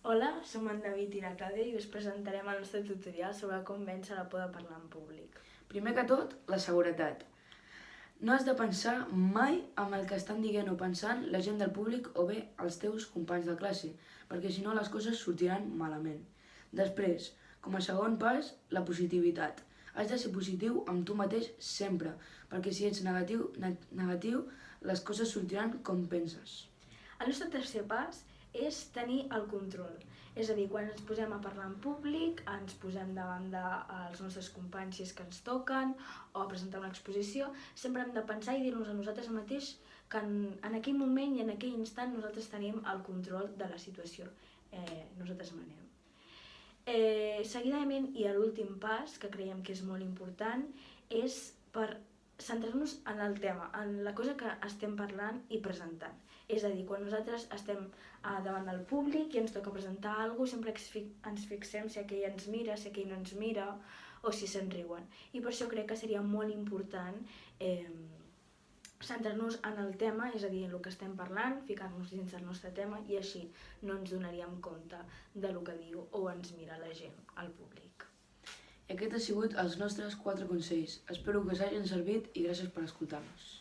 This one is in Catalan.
Hola, som en David i la Clàudia i us presentarem el nostre tutorial sobre com vèncer la por de parlar en públic. Primer que tot, la seguretat. No has de pensar mai amb el que estan dient o pensant la gent del públic o bé els teus companys de classe, perquè si no les coses sortiran malament. Després, com a segon pas, la positivitat. Has de ser positiu amb tu mateix sempre, perquè si ets negatiu, les coses sortiran com penses. El nostre tercer pas és tenir el control. És a dir, quan ens posem a parlar en públic, ens posem davant dels nostres companys si és que ens toquen, o a presentar una exposició, sempre hem de pensar i dir-nos a nosaltres mateix que en aquell moment i en aquell instant nosaltres tenim el control de la situació. Nosaltres manem. Seguidament, i l'últim pas, que creiem que és molt important, és per centrar-nos en el tema, en la cosa que estem parlant i presentant. És a dir, quan nosaltres estem davant del públic i ens toca presentar alguna cosa, sempre ens fixem si aquell ens mira, si aquell no ens mira o si se'n riuen. I per això crec que seria molt important centrar-nos en el tema, és a dir, en el que estem parlant, ficar-nos dins del nostre tema i així no ens donaríem compte del que diu o ens mira la gent, al públic. I aquests han sigut els nostres 4 consells. Espero que us hagin servit i gràcies per escoltar-nos.